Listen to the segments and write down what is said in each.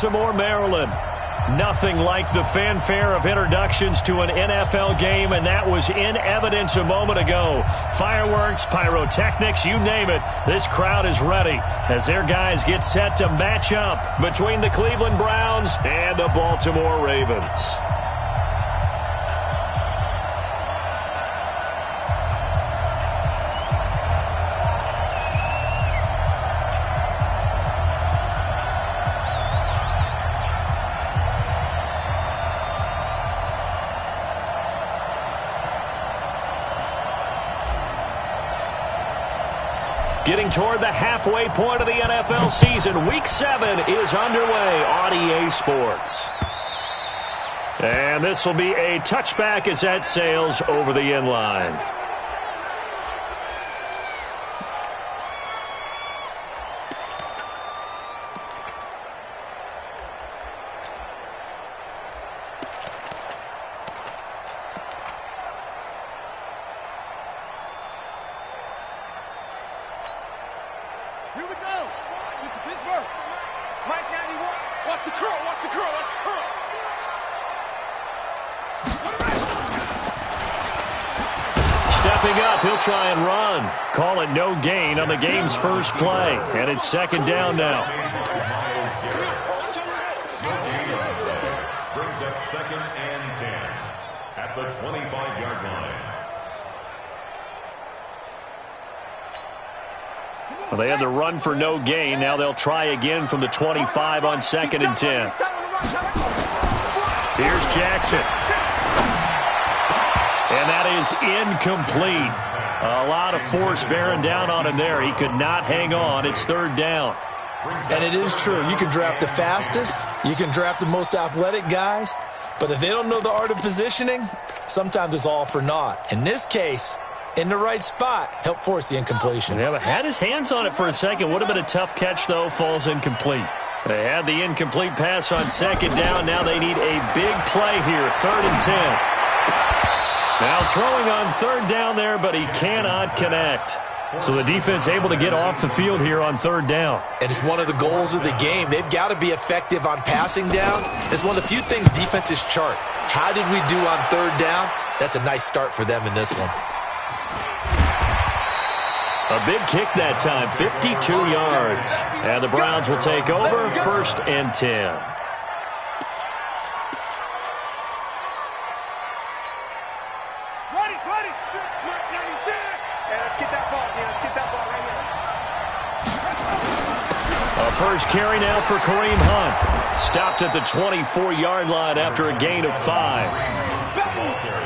Baltimore, Maryland. Nothing like the fanfare of introductions to an NFL game, and that was in evidence a moment ago. Fireworks, pyrotechnics, you name it. This crowd is ready as their guys get set to match up between the Cleveland Browns and the Baltimore Ravens. Getting toward the halfway point of the NFL season, Week 7 is underway on EA Sports. And this will be a touchback as that sails over the end line. Here we go. This is Pittsburgh. Mike 91. Watch the curl. Watch the curl. Watch the curl. Stepping up, he'll try and run. Call it no gain on the game's first play. And it's second down now. Brings up 2nd and 10 at the 25-yard line. Well, they had the run for no gain. Now they'll try again from the 25 on 2nd and 10. Here's Jackson. And that is incomplete. A lot of force bearing down on him there. He could not hang on. It's 3rd down. And it is true. You can draft the fastest. You can draft the most athletic guys. But if they don't know the art of positioning, sometimes it's all for naught. In this case, in the right spot, help force the incompletion. Yeah, but had his hands on it for a second. Would have been a tough catch, though. Falls incomplete. They had the incomplete pass on 2nd down. Now they need a big play here. 3rd and 10. Now throwing on 3rd down there, but he cannot connect. So the defense able to get off the field here on 3rd down. And it's one of the goals of the game. They've got to be effective on passing downs. It's one of the few things defenses chart. How did we do on 3rd down? That's a nice start for them in this one. A big kick that time, 52 yards. And the Browns will take over, 1st and 10. Ready. 96. And let's get that ball. Yeah, let's get that ball right here. A first carry now for Kareem Hunt. Stopped at the 24-yard line after a gain of 5.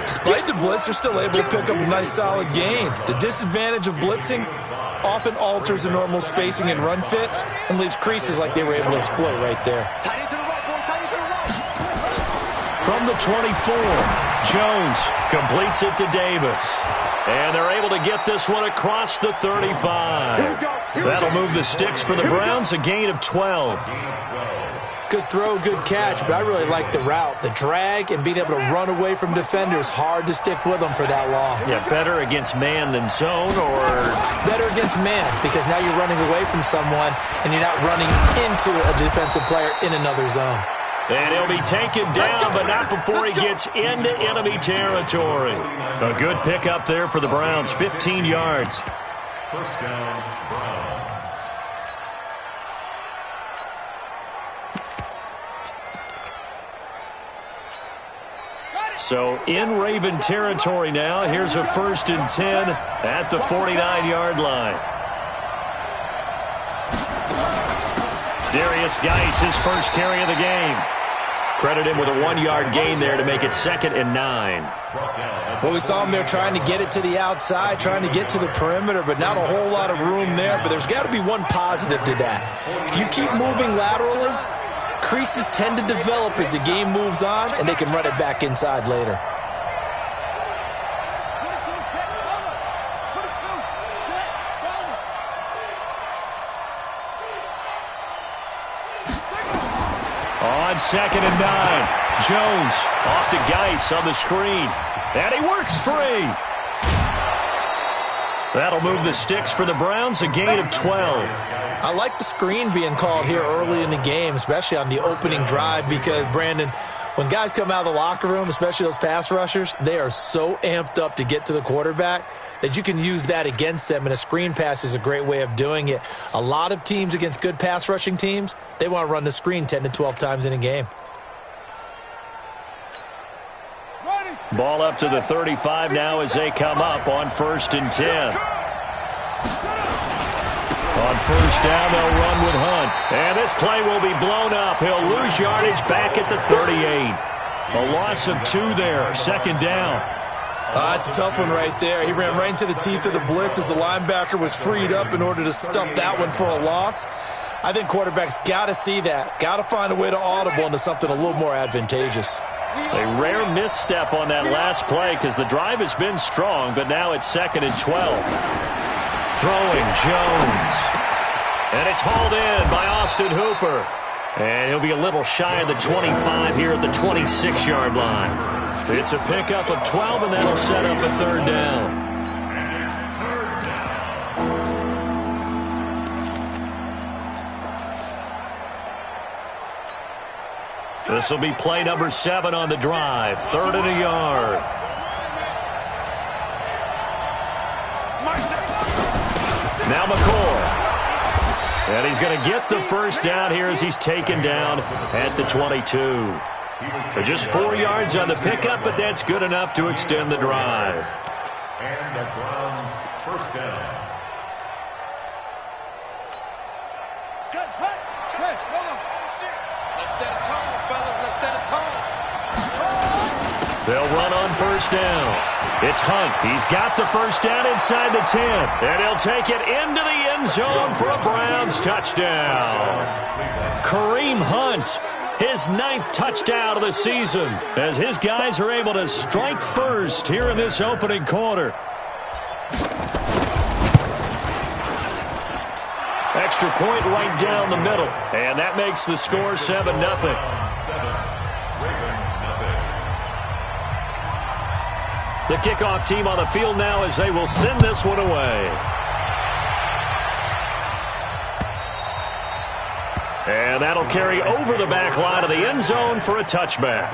Despite the blitz, they're still able to pick up a nice solid gain. The disadvantage of blitzing often alters the normal spacing and run fits and leaves creases like they were able to exploit right there. Tight into the right, boy. Tight into the right. From the 24, Jones completes it to Davis. And they're able to get this one across the 35. That'll move the sticks for the Browns, a gain of 12. Good throw, good catch, but I really like the route. The drag and being able to run away from defenders, hard to stick with them for that long. Yeah, better against man than zone, or better against man, because now you're running away from someone and you're not running into a defensive player in another zone. And he'll be taken down, but not before he gets into enemy territory. A good pickup there for the Browns, 15 yards. 1st down, Browns. So in Raven territory now. Here's a 1st and 10 at the 49-yard line. Darius Geis, his first carry of the game. Credit him with a 1-yard gain there to make it 2nd and 9. Well, we saw him there trying to get it to the outside, trying to get to the perimeter, but not a whole lot of room there. But there's got to be one positive to that. If you keep moving laterally, creases tend to develop as the game moves on, and they can run it back inside later. On 2nd and 9, Jones off to Geis on the screen, and he works free. That'll move the sticks for the Browns, a gain of 12. I like the screen being called here early in the game, especially on the opening drive, because, Brandon, when guys come out of the locker room, especially those pass rushers, they are so amped up to get to the quarterback that you can use that against them, and a screen pass is a great way of doing it. A lot of teams against good pass rushing teams, they want to run the screen 10 to 12 times in a game. Ball up to the 35 now as they come up on 1st and 10. On 1st down, they'll run with Hunt. And this play will be blown up. He'll lose yardage back at the 38. A loss of 2 there. 2nd down. That's a tough one right there. He ran right into the teeth of the blitz as the linebacker was freed up in order to stump that one for a loss. I think quarterbacks got to see that. Got to find a way to audible into something a little more advantageous. A rare misstep on that last play because the drive has been strong, but now it's 2nd and 12. Throwing Jones. And it's hauled in by Austin Hooper. And he'll be a little shy of the 25 here at the 26-yard line. It's a pickup of 12, and that'll set up a 3rd down. This will be play number 7 on the drive. 3rd and a yard. Now McCoy. And he's going to get the 1st down here as he's taken down at the 22. Just 4 yards on the pickup, but that's good enough to extend the drive. And the Browns' 1st down. Let's set a tone, fellas. Let's set a tone. They'll run on 1st down. It's Hunt. He's got the 1st down inside the 10. And he'll take it into the end zone for a Browns touchdown. Kareem Hunt, his 9th touchdown of the season, as his guys are able to strike first here in this opening quarter. Extra point right down the middle. And that makes the score 7-0. The kickoff team on the field now as they will send this one away. And that'll carry over the back line of the end zone for a touchback.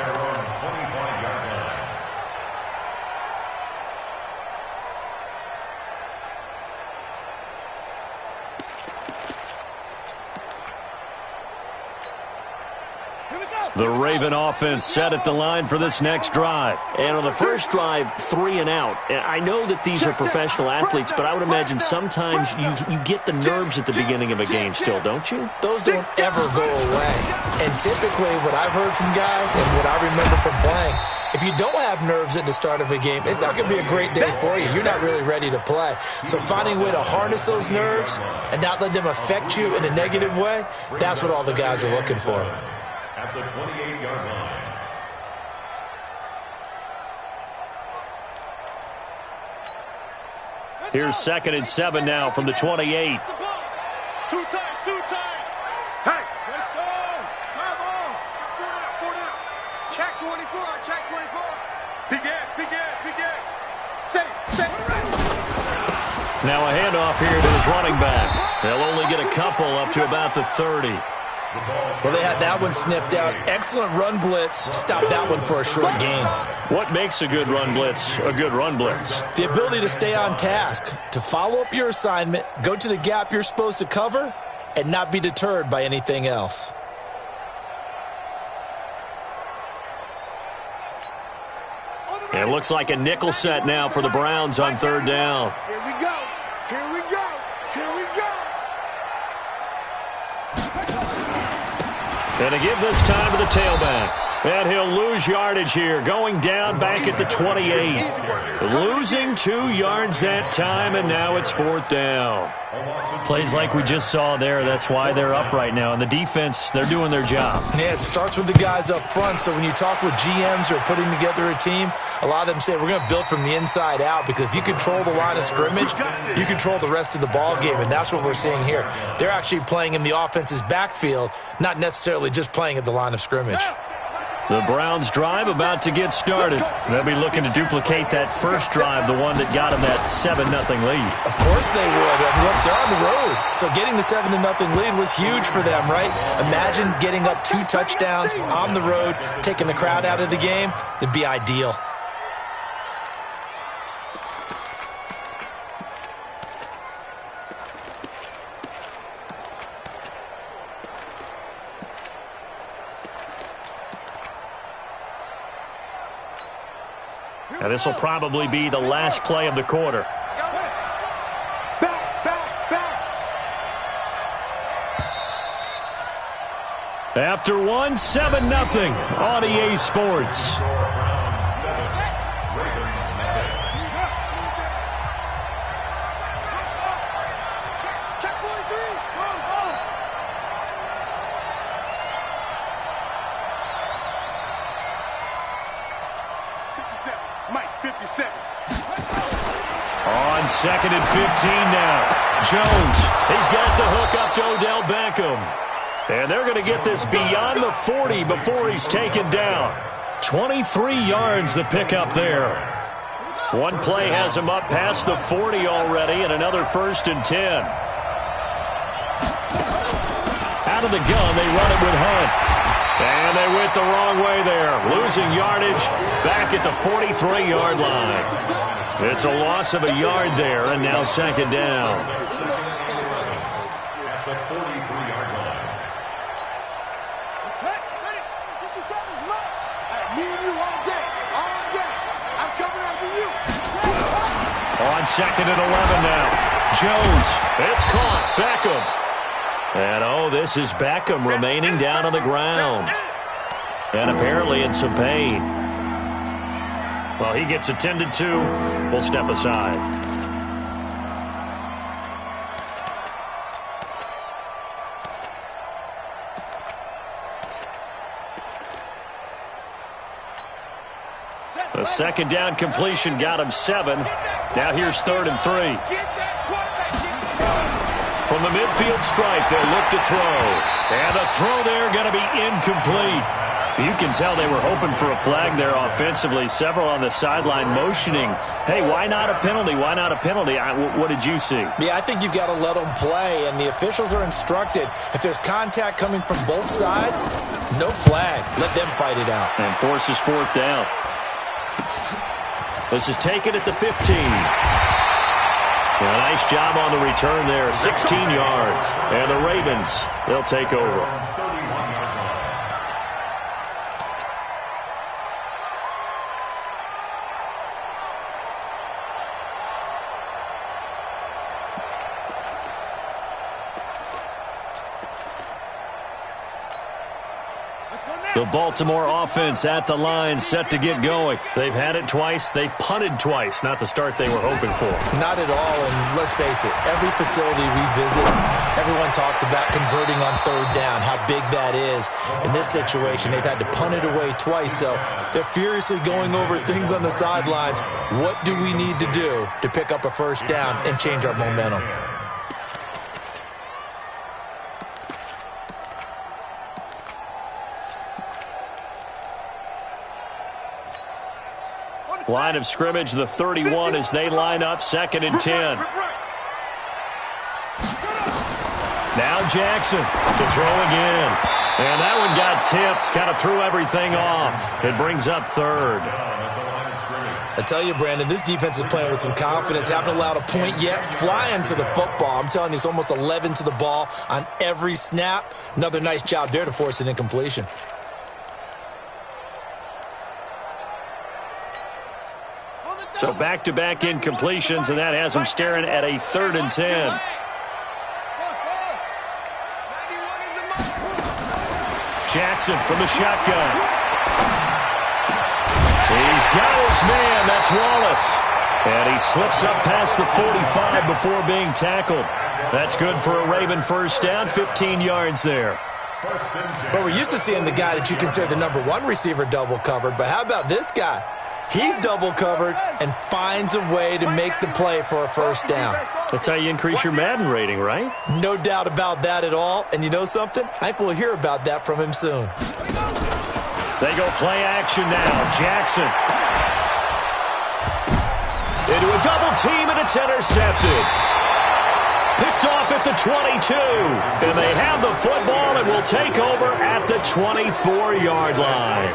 The Raven offense set at the line for this next drive. And on the first drive, 3 and out. And I know that these are professional athletes, but I would imagine sometimes you get the nerves at the beginning of a game still, don't you? Those don't ever go away. And typically what I've heard from guys and what I remember from playing, if you don't have nerves at the start of a game, it's not going to be a great day for you. You're not really ready to play. So finding a way to harness those nerves and not let them affect you in a negative way, that's what all the guys are looking for. At the 28-yard line. Here's 2nd and 7 now from the 28. 2 times. Hey, let's go. Come on. 4 down. Check 24. Check 24. Begin. Say. Now a handoff here to his running back. They'll only get a couple up to about the 30. Well, they had that one sniffed out. Excellent run blitz. Stopped that one for a short gain. What makes a good run blitz a good run blitz? The ability to stay on task, to follow up your assignment, go to the gap you're supposed to cover, and not be deterred by anything else. It looks like a nickel set now for the Browns on 3rd down. Here we go. And to give this time to the tailback. And he'll lose yardage here, going down back at the 28. Losing 2 yards that time, and now it's 4th down. Plays like we just saw there, that's why they're up right now. And the defense, they're doing their job. Yeah, it starts with the guys up front. So when you talk with GMs who are putting together a team, a lot of them say we're going to build from the inside out, because if you control the line of scrimmage, you control the rest of the ball game, and that's what we're seeing here. They're actually playing in the offense's backfield, not necessarily just playing at the line of scrimmage. The Browns drive about to get started. They'll be looking to duplicate that first drive, the one that got them that 7-0 lead. Of course they would. I mean, look, they're on the road. So getting the 7-0 lead was huge for them, right? Imagine getting up 2 touchdowns on the road, taking the crowd out of the game. It'd be ideal. And this will probably be the last play of the quarter. After one, 7-0 on EA Sports. On 2nd and 15 now. Jones, he's got the hook up to Odell Beckham. And they're going to get this beyond the 40 before he's taken down. 23 yards the pickup there. One play has him up past the 40 already, and another 1st and 10. Out of the gun, they run it with Hunt. And they went the wrong way there, losing yardage back at the 43-yard line. It's a loss of a yard there, and now 2nd down. At the 43-yard line. Hey, 50 seconds left. Me and you all day. All day. I'm coming after you. On 2nd and 11 now. Jones, it's caught. Beckham. And, oh, this is Beckham remaining down on the ground. And apparently in some pain. Well, he gets attended to. We'll step aside. The 2nd down completion got him 7. Now here's 3rd and 3. From the midfield stripe, they'll look to throw. And the throw there going to be incomplete. You can tell they were hoping for a flag there offensively. Several on the sideline motioning, hey, why not a penalty? Why not a penalty? What did you see? Yeah, I think you've got to let them play, and the officials are instructed. If there's contact coming from both sides, no flag. Let them fight it out. And forces 4th down. This is taken at the 15. And a nice job on the return there, 16 yards. And the Ravens, they'll take over. The Baltimore offense at the line, set to get going. They've had it twice. They've punted twice. Not the start they were hoping for. Not at all, and let's face it, every facility we visit, everyone talks about converting on 3rd down, how big that is. In this situation, they've had to punt it away twice, so they're furiously going over things on the sidelines. What do we need to do to pick up a 1st down and change our momentum? Line of scrimmage, the 31 as they line up, 2nd and 10. Now Jackson to throw again. And that one got tipped, kind of threw everything off. It brings up 3rd. I tell you, Brandon, this defense is playing with some confidence. Haven't allowed a point yet. Flying to the football. I'm telling you, it's almost 11 to the ball on every snap. Another nice job there to force an incompletion. So back-to-back incompletions, and that has them staring at a 3rd and 10. Jackson from the shotgun. He's got his man. That's Wallace. And he slips up past the 45 before being tackled. That's good for a Raven 1st down, 15 yards there. But we're used to seeing the guy that you consider the number 1 receiver double covered. But how about this guy? He's double covered and finds a way to make the play for a 1st down. That's how you increase your Madden rating, right? No doubt about that at all. And you know something? I think we'll hear about that from him soon. They go play action now. Jackson. Into a double team, and it's intercepted. Picked off at the 22. And they have the football and will take over at the 24-yard line.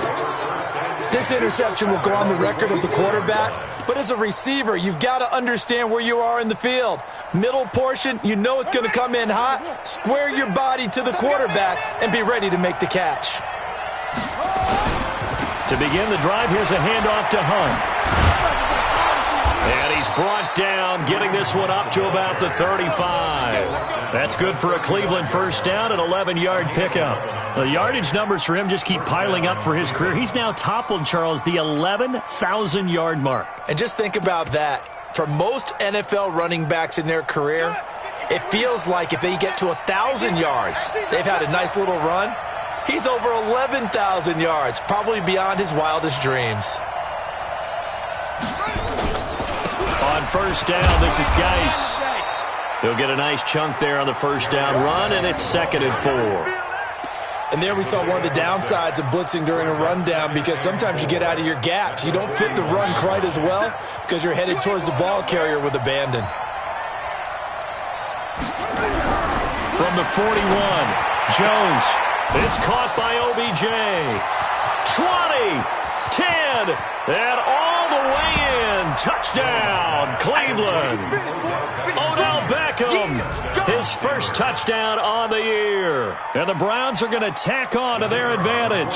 This interception will go on the record of the quarterback, but as a receiver, you've got to understand where you are in the field. Middle portion, you know it's going to come in hot. Square your body to the quarterback and be ready to make the catch. To begin the drive, here's a handoff to Hunt. And he's brought down, getting this one up to about the 35. That's good for a Cleveland first down, an 11-yard pickup. The yardage numbers for him just keep piling up for his career. He's now toppled, Charles, the 11,000-yard mark. And just think about that. For most NFL running backs in their career, it feels like if they get to 1,000 yards, they've had a nice little run. He's over 11,000 yards, probably beyond his wildest dreams. On first down, this is Geis. He'll get a nice chunk there on the first down run, and it's 2nd and 4. And there we saw one of the downsides of blitzing during a rundown, because sometimes you get out of your gaps. You don't fit the run quite as well because you're headed towards the ball carrier with abandon. From the 41, Jones. It's caught by OBJ. 20, 10, and all the way in. Touchdown, Cleveland. Odell Beckham, his first touchdown on the year. And the Browns are going to tack on to their advantage.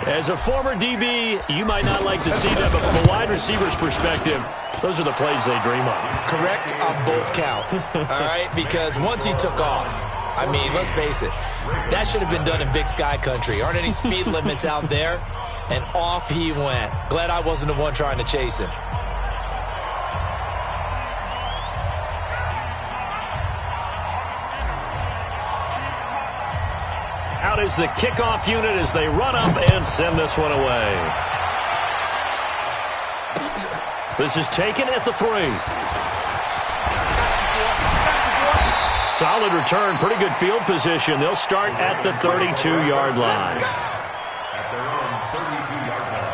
As a former DB, you might not like to see that, but from a wide receiver's perspective, those are the plays they dream of. Correct on both counts, all right? Because once he took off, I mean, let's face it, that should have been done in Big Sky Country. Aren't any speed limits out there? And off he went. Glad I wasn't the one trying to chase him. Out is the kickoff unit as they run up and send this one away. This is taken at the 3. Solid return, pretty good field position. They'll start at the 32-yard line. At their own 32-yard line.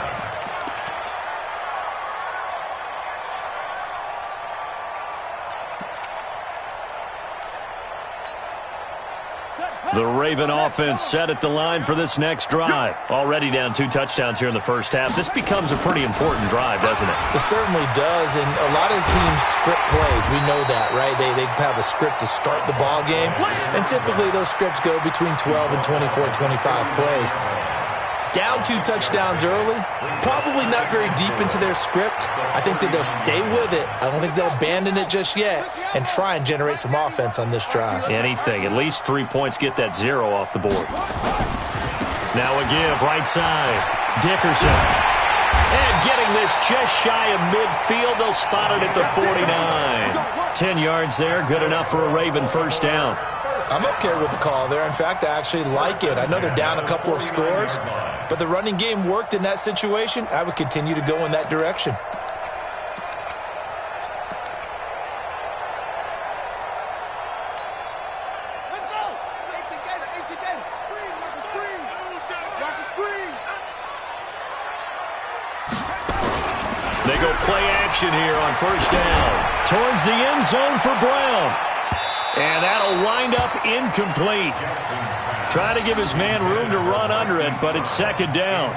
The Raven offense set at the line for this next drive. Already down 2 touchdowns here in the first half. This becomes a pretty important drive, doesn't it? It certainly does, and a lot of teams script plays. We know that, right? They have a script to start the ball game, and typically those scripts go between 12 and 24, 25 plays. Down 2 touchdowns early, probably not very deep into their script. I think that they'll stay with it. I don't think they'll abandon it just yet and try and generate some offense on this drive. Anything. At least 3 points, get that 0 off the board. Now a give, right side. Dickerson. And getting this just shy of midfield. They'll spot it at the 49. 10 yards there, good enough for a Raven first down. I'm okay with the call there. In fact, I actually like it. I know they're down a couple of scores, but the running game worked in that situation. I would continue to go in that direction. Let's go. Ain't together. Screen. Watch the screen. Watch the screen. They go play action here on first down. Towards the end zone for Brown. And that'll wind up incomplete. Trying to give his man room to run under it, but it's 2nd down.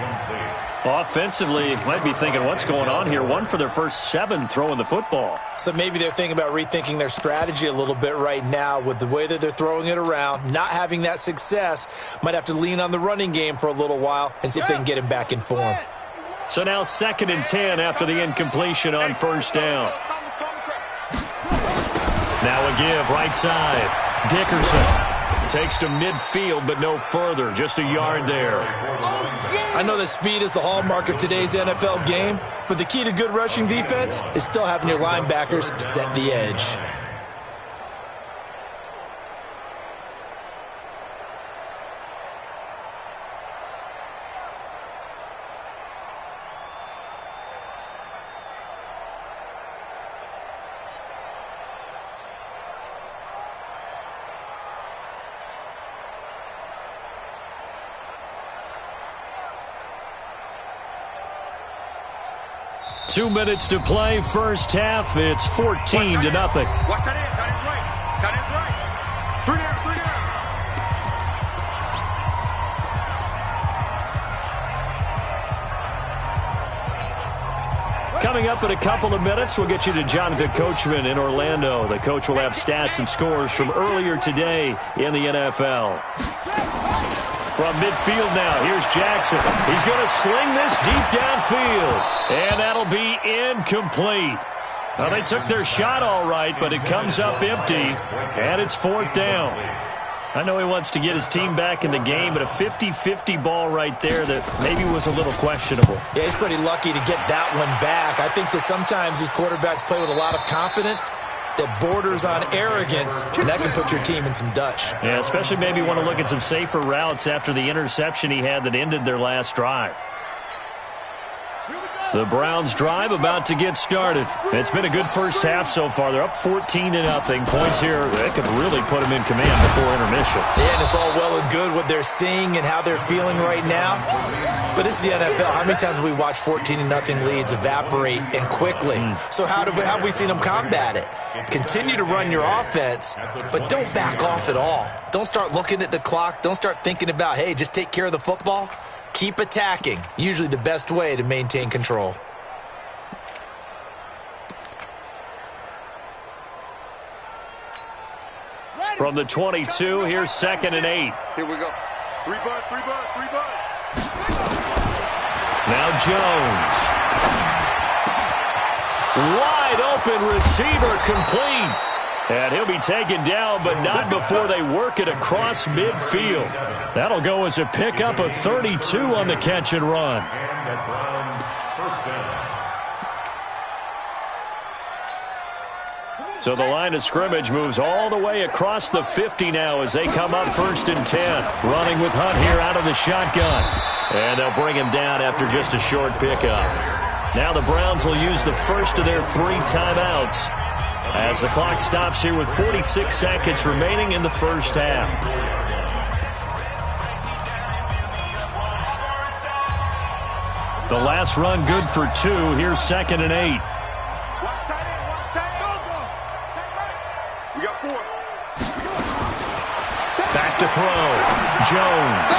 Offensively, you might be thinking, what's going on here? 1 for their first 7 throwing the football. So maybe they're thinking about rethinking their strategy a little bit right now with the way that they're throwing it around. Not having that success, might have to lean on the running game for a little while and see if they can get him back in form. So now 2nd and 10 after the incompletion on first down. Now a give, right side. Dickerson takes to midfield, but no further. Just a yard there. I know that speed is the hallmark of today's NFL game, but the key to good rushing defense is still having your linebackers set the edge. 2 minutes to play, first half. It's 14-0. Watch that in. Tight end's right. Tight end's right. 3 down, 3 down. Coming up in a couple of minutes, we'll get you to Jonathan Coachman in Orlando. The coach will have stats and scores from earlier today in the NFL. From midfield now, here's Jackson. He's going to sling this deep downfield, and that'll be incomplete. Well, they took their shot all right, but it comes up empty, and it's 4th down. I know he wants to get his team back in the game, but a 50-50 ball right there that maybe was a little questionable. Yeah, he's pretty lucky to get that one back. I think that sometimes these quarterbacks play with a lot of confidence that borders on arrogance, and that can put your team in some Dutch. Yeah, especially maybe want to look at some safer routes after the interception he had that ended their last drive. The Browns drive about to get started. It's been a good first half so far. They're up 14-0. Points here, that could really put them in command before intermission. Yeah, and it's all well and good what they're seeing and how they're feeling right now. But this is the NFL. How many times have we watched 14-0 leads evaporate and quickly? So how have we seen them combat it? Continue to run your offense, but don't back off at all. Don't start looking at the clock. Don't start thinking about, hey, just take care of the football. Keep attacking. Usually the best way to maintain control. From the 22, here's 2nd and 8. Here we go. 3 bud, 3 bud, 3 bud. Now Jones. Wide open receiver complete. And he'll be taken down, but not before they work it across midfield. That'll go as a pickup of 32 on the catch and run. So the line of scrimmage moves all the way across the 50 now as they come up 1st and 10. Running with Hunt here out of the shotgun. And they'll bring him down after just a short pickup. Now the Browns will use the first of their 3 timeouts as the clock stops here with 46 seconds remaining in the first half. The last run good for 2. Here's 2nd and 8. Watch tight end, watch tight end. Go. We got 4. Back to throw. Jones.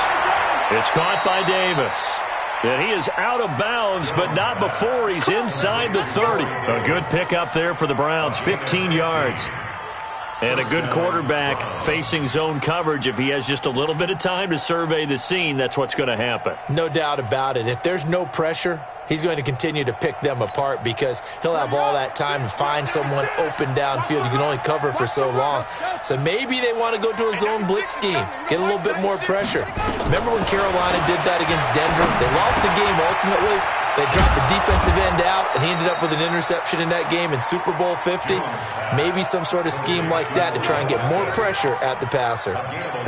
It's caught by Davis. And he is out of bounds, but not before he's inside the 30. A good pickup there for the Browns, 15 yards. And a good quarterback facing zone coverage. If he has just a little bit of time to survey the scene, that's what's going to happen. No doubt about it. If there's no pressure, he's going to continue to pick them apart because he'll have all that time to find someone open downfield. You can only cover for so long. So maybe they want to go to a zone blitz scheme, get a little bit more pressure. Remember when Carolina did that against Denver? They lost the game ultimately. They dropped the defensive end out, and he ended up with an interception in that game in Super Bowl 50. Maybe some sort of scheme like that to try and get more pressure at the passer.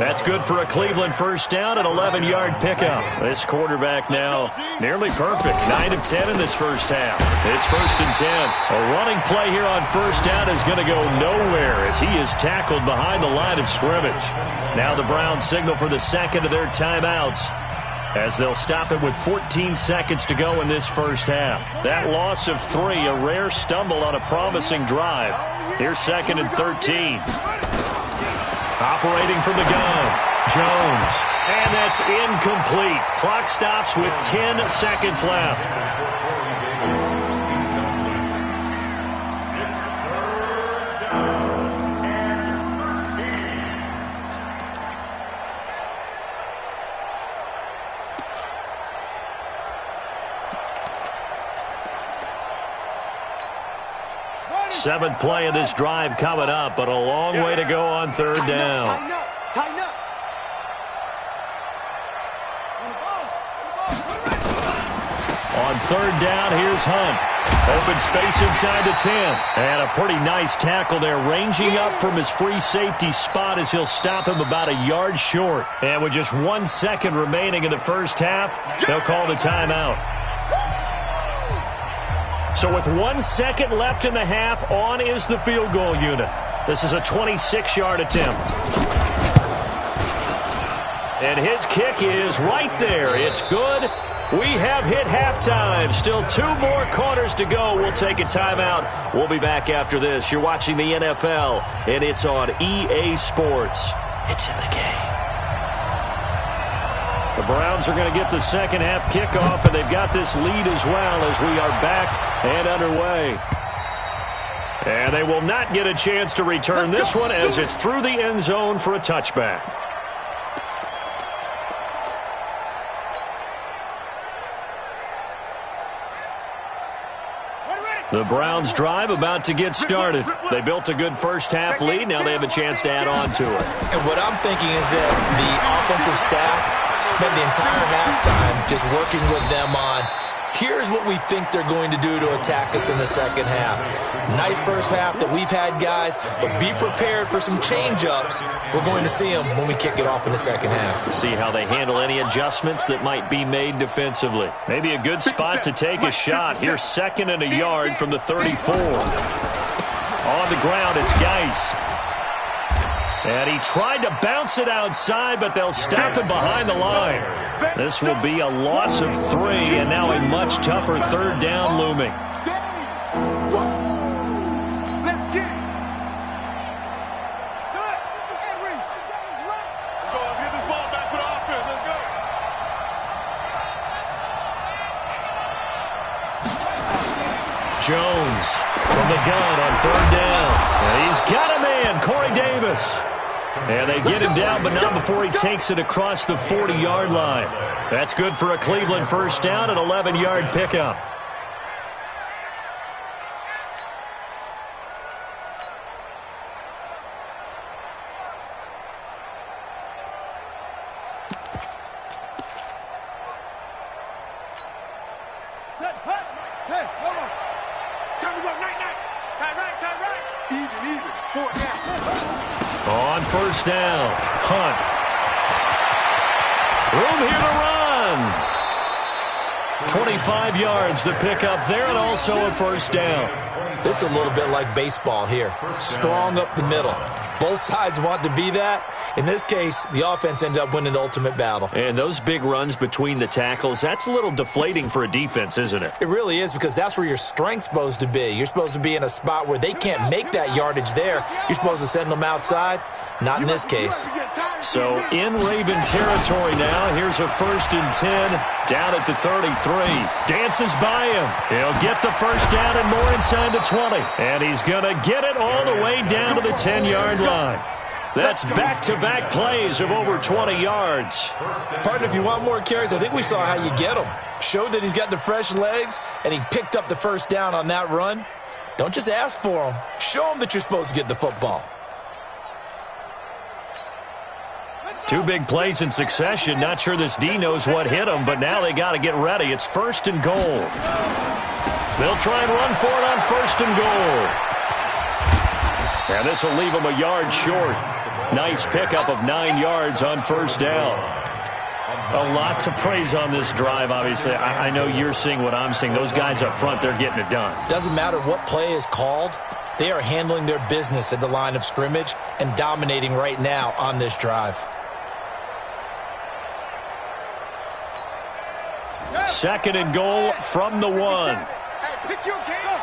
That's good for a Cleveland first down, an 11-yard pickup. This quarterback now nearly perfect. 9 of 10 in this first half. It's 1st and 10. A running play here on first down is going to go nowhere as he is tackled behind the line of scrimmage. Now the Browns signal for the second of their timeouts, as they'll stop it with 14 seconds to go in this first half. That loss of 3, a rare stumble on a promising drive. Here's 2nd and 13. Operating from the gun, Jones. And that's incomplete. Clock stops with 10 seconds left. Seventh play of this drive coming up, but a long way to go on 3rd down. Tighten up. On 3rd down, here's Hunt. Open space inside the 10. And a pretty nice tackle there, ranging up from his free safety spot as he'll stop him about a yard short. And with just 1 second remaining in the first half, they'll call the timeout. So with 1 second left in the half, on is the field goal unit. This is a 26-yard attempt. And his kick is right there. It's good. We have hit halftime. Still 2 more quarters to go. We'll take a timeout. We'll be back after this. You're watching the NFL, and it's on EA Sports. It's in the game. The Browns are going to get the second half kickoff, and they've got this lead as well as we are back and underway. And they will not get a chance to return this one as it's through the end zone for a touchback. The Browns drive about to get started. They built a good first half lead. Now they have a chance to add on to it. And what I'm thinking is that the offensive staff spent the entire halftime just working with them on, here's what we think they're going to do to attack us in the second half. Nice first half that we've had, guys, but be prepared for some change-ups. We're going to see them when we kick it off in the second half. See how they handle any adjustments that might be made defensively. Maybe a good spot to take a shot. Here's 2nd and a yard from the 34. On the ground, it's Geis. And he tried to bounce it outside, but they'll stop him behind the line. This will be a loss of 3, and now a much tougher 3rd down looming. Let's get it. Let's go. Let's get this ball back for the offense. Let's go. Jones from the gun on 3rd down. And he's got a man, Corey Davis. And they get him down, but not before he takes it across the 40-yard line. That's good for a Cleveland first down, an 11-yard pickup. Set, hut. Hey, hold on. Time to go, night. Time right. Even. 4 down. On first down, Hunt. Room here to run. 25 yards to pick up there, and also a first down. This is a little bit like baseball here. Strong up the middle. Both sides want to be that. In this case, the offense ended up winning the ultimate battle. And those big runs between the tackles, that's a little deflating for a defense, isn't it? It really is, because that's where your strength's supposed to be. You're supposed to be in a spot where they can't make that yardage there. You're supposed to send them outside. Not in this case. So in Raven territory now. Here's a 1st and 10 down at the 33. Dances by him. He'll get the first down and more inside the 20. And he's going to get it all the way down to the 10-yard line. That's back-to-back plays of over 20 yards. Partner, if you want more carries, I think we saw how you get them. Showed that he's got the fresh legs, and he picked up the first down on that run. Don't just ask for them. Show them that you're supposed to get the football. 2 big plays in succession. Not sure this D knows what hit him, but now they got to get ready. It's 1st and goal. They'll try and run for it on 1st and goal. And this will leave them a yard short. Nice pickup of 9 yards on first down. A lot to praise on this drive, obviously. I know you're seeing what I'm seeing. Those guys up front, they're getting it done. Doesn't matter what play is called. They are handling their business at the line of scrimmage and dominating right now on this drive. 2nd and goal from the 1. Hey, pick your game up.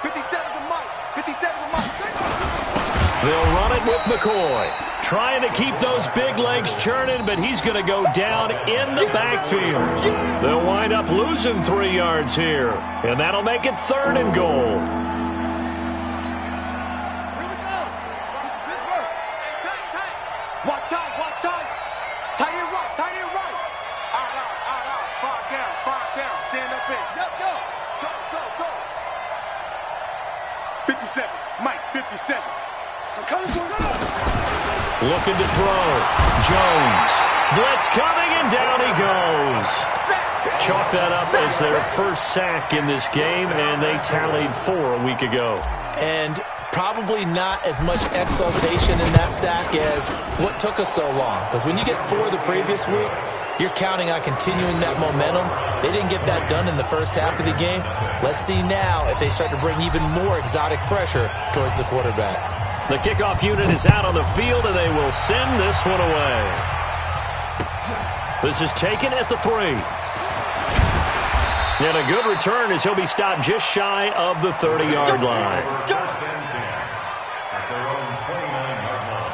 57 to Mike. 57 to Mike. They'll run it with McCoy. Trying to keep those big legs churning, but he's going to go down in the backfield. They'll wind up losing 3 yards here, and that'll make it 3rd and goal. Here we go. This work. Tight. Watch out. Tight and right. Out. 5 down. Stand up in. Yep, go. 57. Mike, 57. I'm coming for it. Looking to throw. Jones. Blitz coming, and down he goes. Chalk that up as their first sack in this game, and they tallied 4 a week ago. And probably not as much exultation in that sack as what took us so long. Because when you get 4 the previous week, you're counting on continuing that momentum. They didn't get that done in the first half of the game. Let's see now if they start to bring even more exotic pressure towards the quarterback. The kickoff unit is out on the field, and they will send this one away. This is taken at the 3. And a good return as he'll be stopped just shy of the 30-yard line. First and 10 at their own 29-yard line.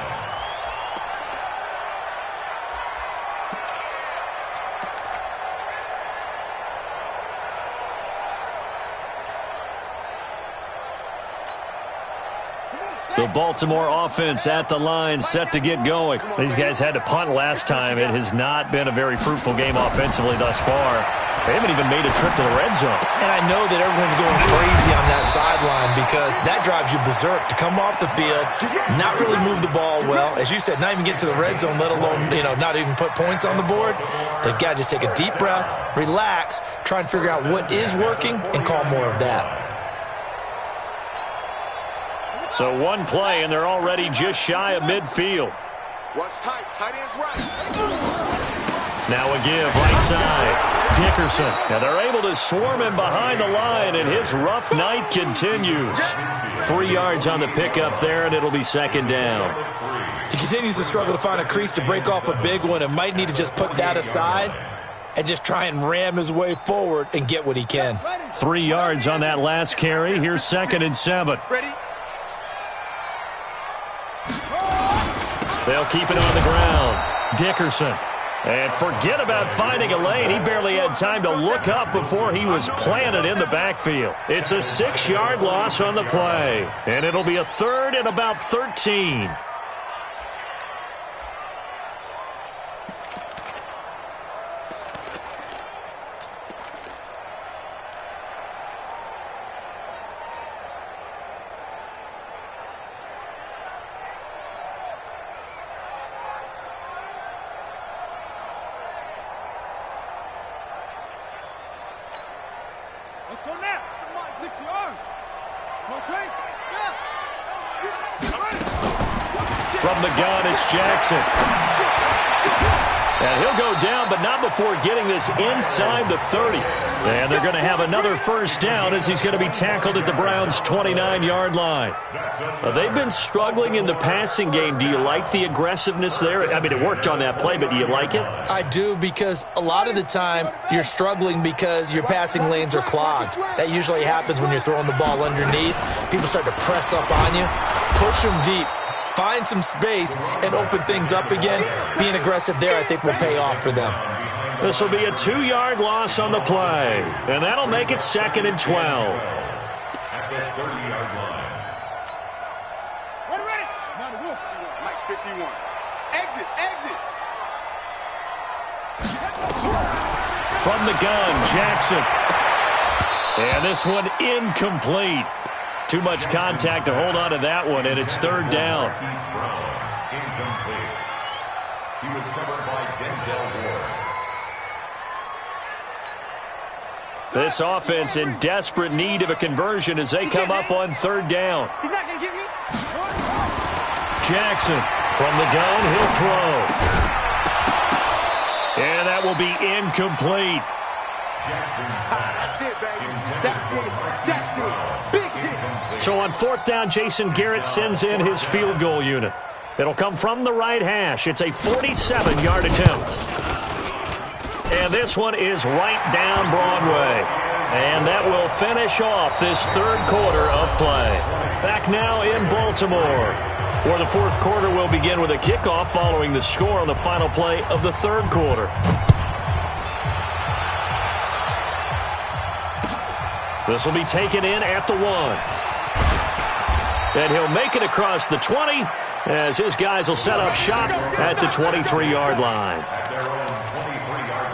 The Baltimore offense at the line, set to get going. These guys had to punt last time. It has not been a very fruitful game offensively thus far. They haven't even made a trip to the red zone. And I know that everyone's going crazy on that sideline because that drives you berserk to come off the field, not really move the ball well. As you said, not even get to the red zone, let alone, not even put points on the board. They've got to just take a deep breath, relax, try and figure out what is working, and call more of that. So one play, and they're already just shy of midfield. Watch tight. Tight end's right. Now a give, right side. Dickerson. And they're able to swarm him behind the line, and his rough night continues. 3 yards on the pickup there, and it'll be second down. He continues to struggle to find a crease to break off a big one and might need to just put that aside and just try and ram his way forward and get what he can. 3 yards on that last carry. Here's 2nd and 7. Ready? They'll keep it on the ground. Dickerson. And forget about finding a lane. He barely had time to look up before he was planted in the backfield. It's a 6-yard loss on the play. And it'll be a 3rd and about 13. Let's go now. Come on, 60 yards. From the gun, it's Jackson. And he'll go down, but not before getting this inside the 30. And they're going to have another first down as he's going to be tackled at the Browns' 29-yard line. They've been struggling in the passing game. Do you like the aggressiveness there? I mean, it worked on that play, but do you like it? I do, because a lot of the time you're struggling because your passing lanes are clogged. That usually happens when you're throwing the ball underneath. People start to press up on you, push them deep, find some space, and open things up again. Being aggressive there, I think, will pay off for them. This will be a 2-yard loss on the play, and that'll make it 2nd and 12. At the 30-yard line. Ready? Now the wolf. Mike 51. Exit. From the gun, Jackson. And this one incomplete. Too much contact to hold on to that one, and it's 3rd down. Incomplete. He was covered by Denzel Ward. This offense in desperate need of a conversion as they come up on 3rd down. He's not going to get me. Jackson from the gun, he'll throw. And that will be incomplete. That's it, baby. That's it. Big hit. So on 4th down, Jason Garrett sends in his field goal unit. It'll come from the right hash. It's a 47-yard attempt. And this one is right down Broadway. And that will finish off this 3rd quarter of play. Back now in Baltimore, where the 4th quarter will begin with a kickoff following the score on the final play of the 3rd quarter. This will be taken in at the 1. And he'll make it across the 20 as his guys will set up shop at the 23-yard line. At their own 23-yard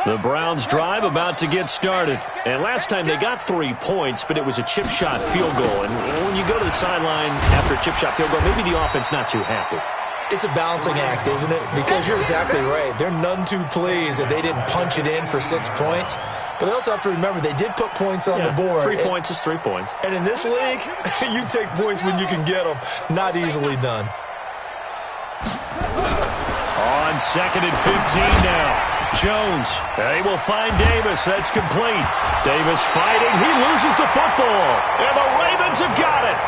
line. The Browns drive about to get started. And last time they got 3 points, but it was a chip shot field goal. And when you go to the sideline after a chip shot field goal, maybe the offense not too happy. It's a balancing act, isn't it? Because you're exactly right. They're none too pleased that they didn't punch it in for 6 points. But they also have to remember they did put points on the board. 3 points is 3 points. And in this league, you take points when you can get them. Not easily done. On 2nd and 15 now. Jones. They will find Davis. That's complete. Davis fighting. He loses the football. And the Ravens have got it.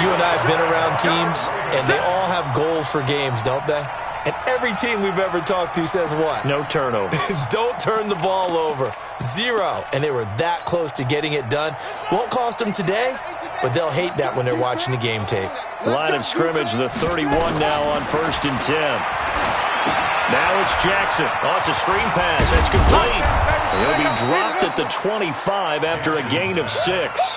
You and I have been around teams, and they all have goals for games, don't they? And every team we've ever talked to says what? No turnover. Don't turn the ball over. 0. And they were that close to getting it done. Won't cost them today, but they'll hate that when they're watching the game tape. Line of scrimmage, the 31 now on 1st and 10. Now it's Jackson. Oh, it's a screen pass. That's complete. He'll be dropped at the 25 after a gain of 6.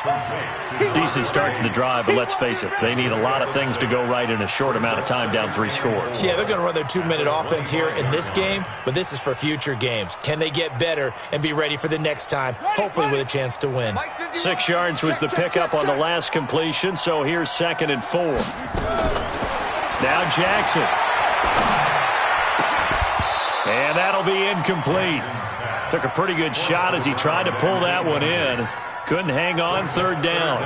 Decent start to the drive, but let's face it, they need a lot of things to go right in a short amount of time, down 3 scores. Yeah, they're going to run their 2-minute offense here in this game, but this is for future games. Can they get better and be ready for the next time, hopefully with a chance to win? 6 yards was the pickup on the last completion, so here's 2nd and 4. Now Jackson. And that'll be incomplete. Took a pretty good shot as he tried to pull that one in. Couldn't hang on, 3rd down.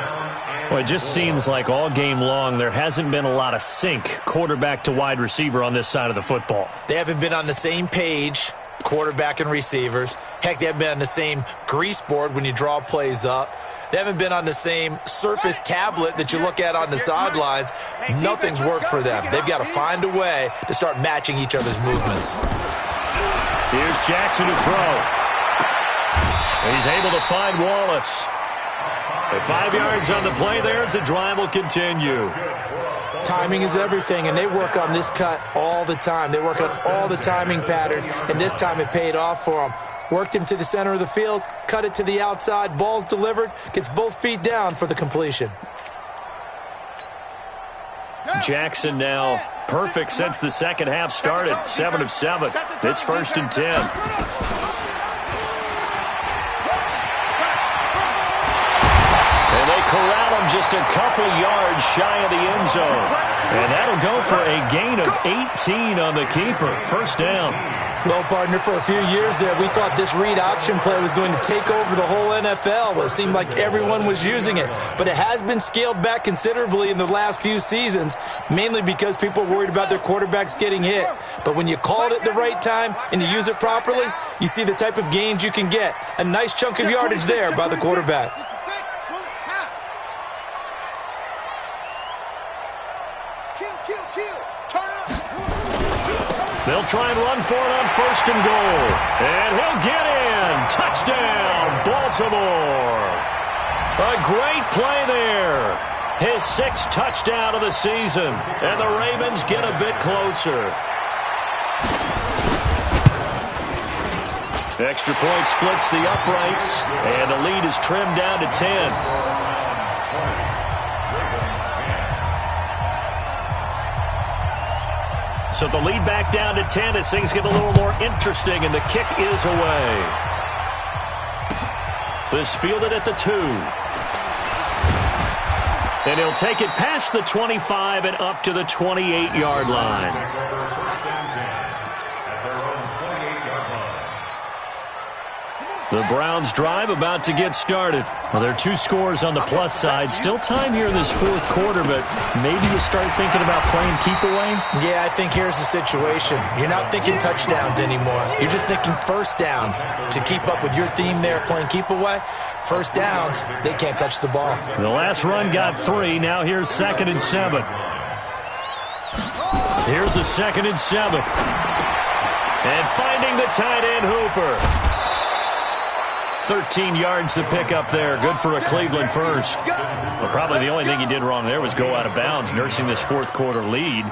Well, it just seems like all game long there hasn't been a lot of sync quarterback to wide receiver on this side of the football. They haven't been on the same page, quarterback and receivers. Heck, they haven't been on the same grease board when you draw plays up. They haven't been on the same Surface tablet that you look at on the sidelines. Nothing's worked for them. They've got to find a way to start matching each other's movements. Here's Jackson to throw. He's able to find Wallace. At 5 yards on the play there, the drive will continue. Timing is everything, and they work on this cut all the time. They work on all the timing patterns, and this time it paid off for them. Worked him to the center of the field, cut it to the outside, ball's delivered, gets both feet down for the completion. Jackson now perfect since the second half started, 7 of 7. It's 1st and 10. And they corral him just a couple yards shy of the end zone. And that'll go for a gain of 18 on the keeper. 1st down. Well, partner, for a few years there, we thought this read option play was going to take over the whole NFL. It seemed like everyone was using it. But it has been scaled back considerably in the last few seasons, mainly because people are worried about their quarterbacks getting hit. But when you call it at the right time and you use it properly, you see the type of gains you can get. A nice chunk of yardage there by the quarterback. They'll try and run for it on 1st and goal. And he'll get in. Touchdown, Baltimore. A great play there. His 6th touchdown of the season. And the Ravens get a bit closer. Extra point splits the uprights. And the lead is trimmed down to 10. So the lead back down to 10 as things get a little more interesting, and the kick is away. This fielded at the 2. And he'll take it past the 25 and up to the 28-yard line. The Browns drive about to get started. Well, there are 2 scores on the plus side. Still time here in this 4th quarter, but maybe you start thinking about playing keep away? Yeah, I think here's the situation. You're not thinking touchdowns anymore. You're just thinking 1st downs. To keep up with your theme there, playing keep away, 1st downs, they can't touch the ball. The last run got 3. Now here's 2nd and 7. Here's a 2nd and 7. And finding the tight end Hooper. 13 yards to pick up there. Good for a Cleveland first. Well, probably the only thing he did wrong there was go out of bounds, nursing this 4th quarter lead.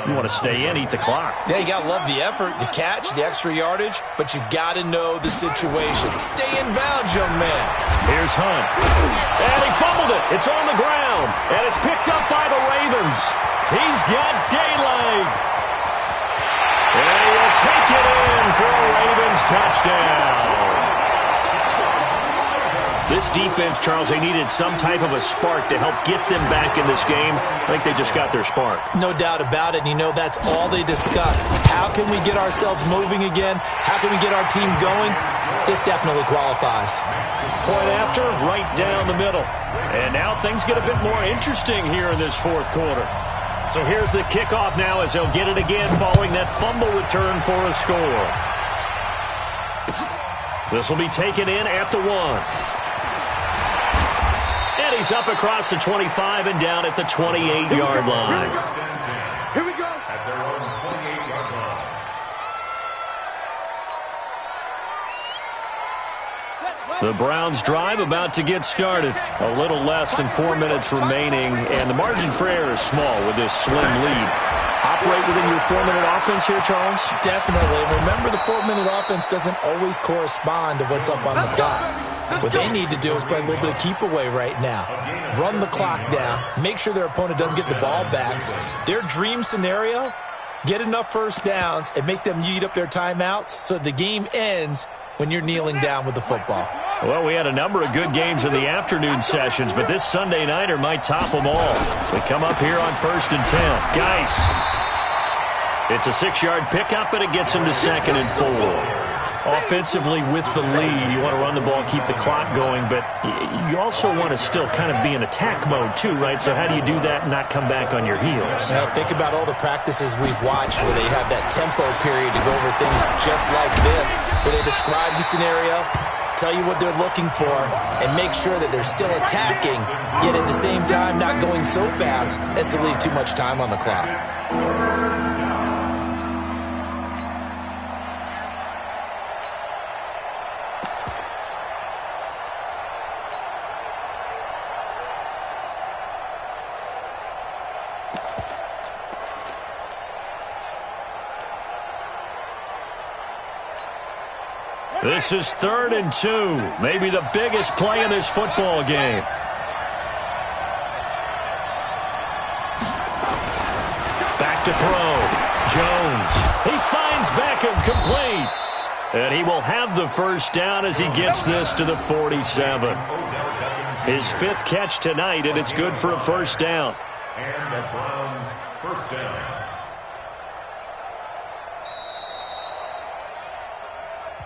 You want to stay in, eat the clock. Yeah, you got to love the effort, the catch, the extra yardage, but you got to know the situation. Stay in bounds, young man. Here's Hunt. And he fumbled it. It's on the ground. And it's picked up by the Ravens. He's got daylight. And he will take it in for a Ravens touchdown. This defense, Charles, they needed some type of a spark to help get them back in this game. I think they just got their spark. No doubt about it. You know, that's all they discussed. How can we get ourselves moving again? How can we get our team going? This definitely qualifies. Point after, right down the middle. And now things get a bit more interesting here in this 4th quarter. So here's the kickoff now as they'll get it again following that fumble return for a score. This will be taken in at the 1. And he's up across the 25 and down at the 28-yard line. Here we go. At their own 28-yard line. The Browns' drive about to get started. A little less than 4 minutes remaining, and the margin for error is small with this slim lead. Operate within your 4-minute offense here, Charles? Definitely. Remember, the 4-minute offense doesn't always correspond to what's up on the clock. What they need to do is play a little bit of keep away right now. Run the clock down. Make sure their opponent doesn't get the ball back. Their dream scenario, get enough first downs and make them eat up their timeouts so the game ends when you're kneeling down with the football. Well, we had a number of good games in the afternoon sessions, but this Sunday nighter might top them all. We come up here on 1st and 10. Geis. It's a 6-yard pickup, and it gets him to 2nd and 4. Offensively with the lead, you want to run the ball, keep the clock going, but you also want to still kind of be in attack mode too, right? So how do you do that and not come back on your heels? Now, think about all the practices we've watched where they have that tempo period to go over things just like this, where they describe the scenario, tell you what they're looking for, and make sure that they're still attacking, yet at the same time not going so fast as to leave too much time on the clock. This is 3rd and 2, maybe the biggest play in this football game. Back to throw. Jones. He finds Beckham complete. And he will have the first down as he gets this to the 47. His 5th catch tonight, and it's good for a first down. And the Browns' first down.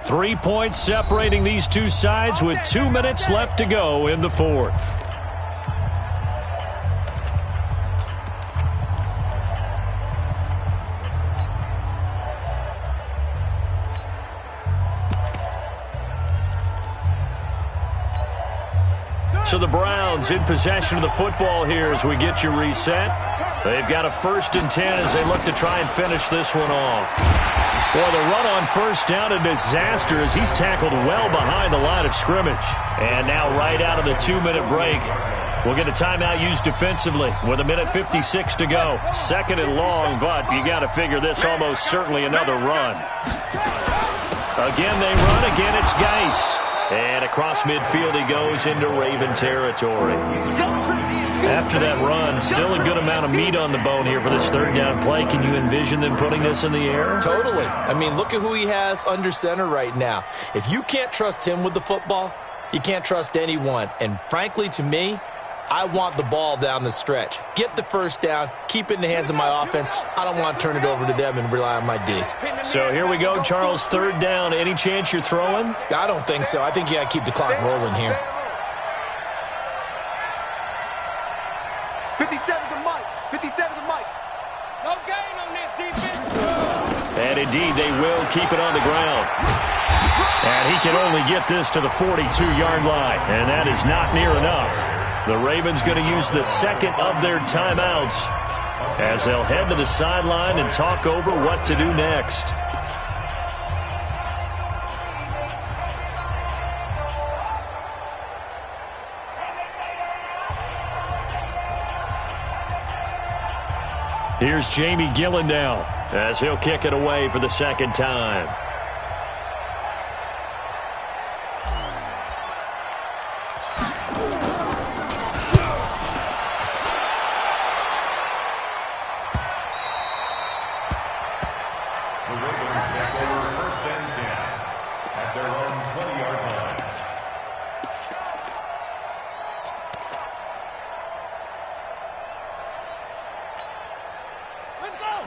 3 points separating these two sides with 2 minutes left to go in the 4th. So the Browns in possession of the football here as we get you reset. They've got a 1st and 10 as they look to try and finish this one off. Boy, the run on first down, a disaster as he's tackled well behind the line of scrimmage. And now right out of the 2-minute break, we'll get a timeout used defensively with 1:56 to go. 2nd and long, but you got to figure this almost certainly another run. Again, they run. Again, it's Geis. And across midfield he goes into Raven territory. After that run, still a good amount of meat on the bone here for this 3rd down play. Can you envision them putting this in the air? Totally. I mean, look at who he has under center right now. If you can't trust him with the football, you can't trust anyone. And frankly, to me, I want the ball down the stretch. Get the first down, keep it in the hands of my offense. I don't want to turn it over to them and rely on my D. So here we go, Charles, 3rd down. Any chance you're throwing? I don't think so. I think you got to keep the clock rolling here. 57 to Mike. 57 to Mike. No gain on this defense. And indeed, they will keep it on the ground. And he can only get this to the 42-yard line, and that is not near enough. The Ravens going to use the 2nd of their timeouts as they'll head to the sideline and talk over what to do next. Here's Jamie Gillendow as he'll kick it away for the 2nd time. The Ravens take over 1st and 10 at their own 20-yard line.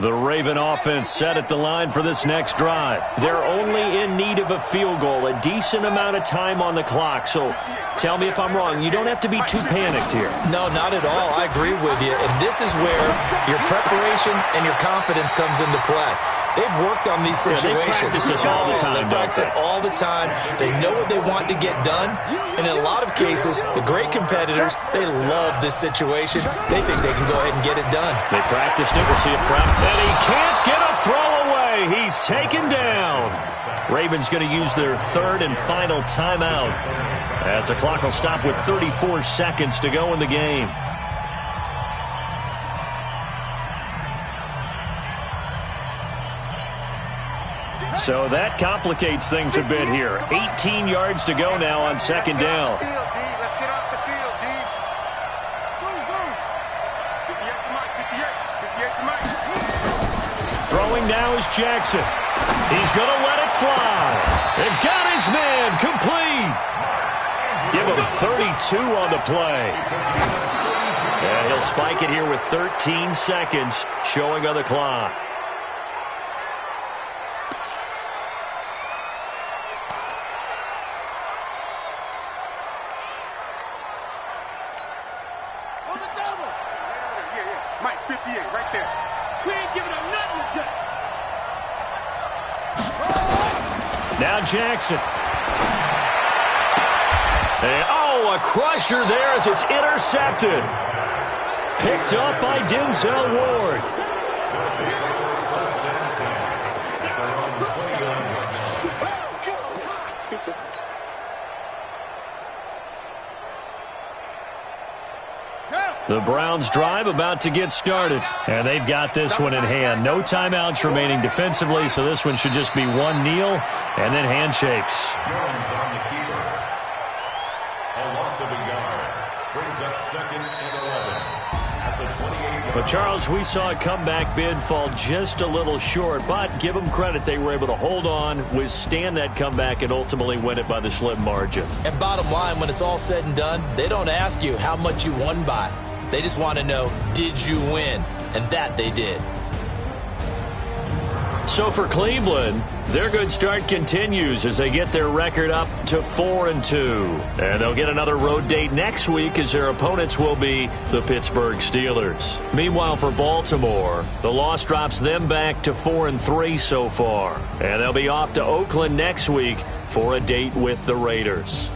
The Raven offense set at the line for this next drive. They're only in need of a field goal, a decent amount of time on the clock. So tell me if I'm wrong. You don't have to be too panicked here. No, not at all. I agree with you. And this is where your preparation and your confidence comes into play. They've worked on these situations. They practice this all the time. They practice it all the time. They know what they want to get done. And in a lot of cases, the great competitors, they love this situation. They think they can go ahead and get it done. They practiced it. We'll see it prep. And he can't get a throw away. He's taken down. Ravens going to use their third and final timeout as the clock will stop with 34 seconds to go in the game. So that complicates things a bit here. 18 yards to go now on second down. Let's get off the field, D. Move. 58 to Mike, 58 to Mike. Throwing now is Jackson. He's going to let it fly. And got his man complete. Give him 32 on the play. And he'll spike it here with 13 seconds showing on the clock. Mike, 58, right there. We ain't giving up nothing today. Now Jackson. And, a crusher there as it's intercepted. Picked up by Denzel Ward. The Browns drive about to get started, and they've got this one in hand. No timeouts remaining defensively, so this one should just be one kneel and then handshakes. Jones on the keeper. A loss of a yard. Brings up second and 11 at the 28-yard. But, Charles, we saw a comeback bid fall just a little short, but give them credit. They were able to hold on, withstand that comeback, and ultimately win it by the slim margin. And bottom line, when it's all said and done, they don't ask you how much you won by. They just want to know, did you win? And that they did. So for Cleveland, their good start continues as they get their record up to 4-2. And they'll get another road date next week as their opponents will be the Pittsburgh Steelers. Meanwhile, for Baltimore, the loss drops them back to 4-3 so far. And they'll be off to Oakland next week for a date with the Raiders.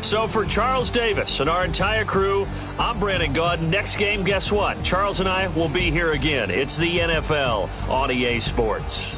So for Charles Davis and our entire crew, I'm Brandon Gaudin. Next game, guess what? Charles and I will be here again. It's the NFL on EA Sports.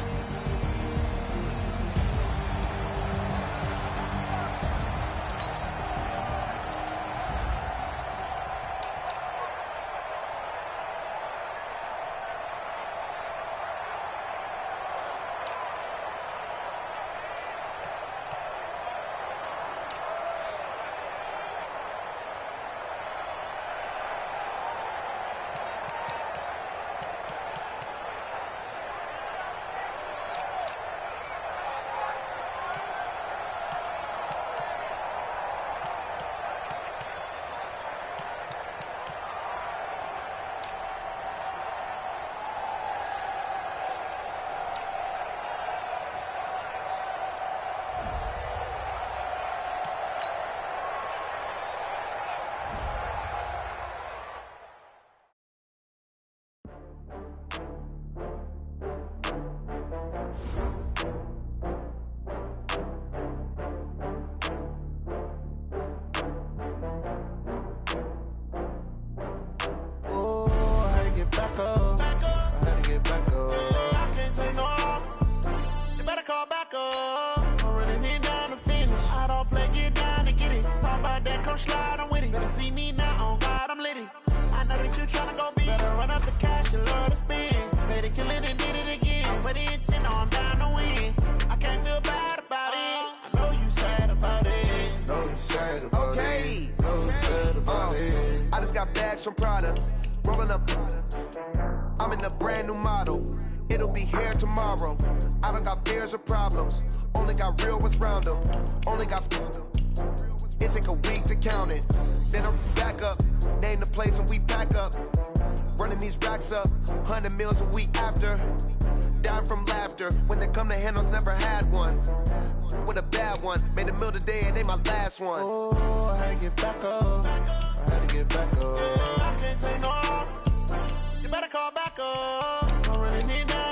From Prada, rolling up. I'm in a brand new model. It'll be here tomorrow. I don't got fears or problems. Only got real ones round them. Only got. It take a week to count it. Then I'm back up. Name the place and we pack up. Running these racks up. 100 meals a week after. Dying from laughter. When they come to handles, never had one. With a bad one. Made a meal today and they my last one. Oh, I had to get back up. I had to get back up. I can't take no off. You better call back up. I'm running it down.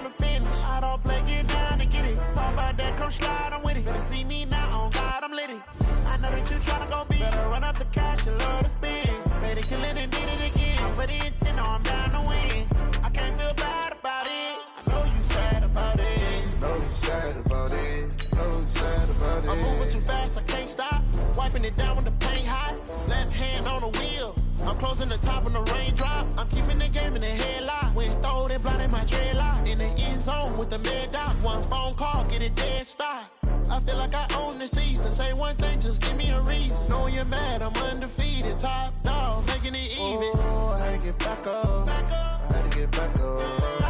slide, I'm with it. Better see me now, on God, I'm litty. I know that you tryna go big. Better run up the cash, you love to spend. Better kill it and did it again. I put it in 10, no, I'm down to win. I can't feel bad about it. I know you sad about it. Know you sad about it. Know you sad about it. I'm moving too fast, I can't stop. Wiping it down when the paint hot. Left hand on the wheel. I'm closing the top when the raindrop. I'm keeping the game in the headlock. When throw it blind in my dreadlock. In the end zone with the mid dot. One phone call, get it dead stop. I feel like I own the season. Say one thing, just give me a reason. Knowing you're mad, I'm undefeated. Top dog, making it even. Oh, I had to get back up. I had to get back up.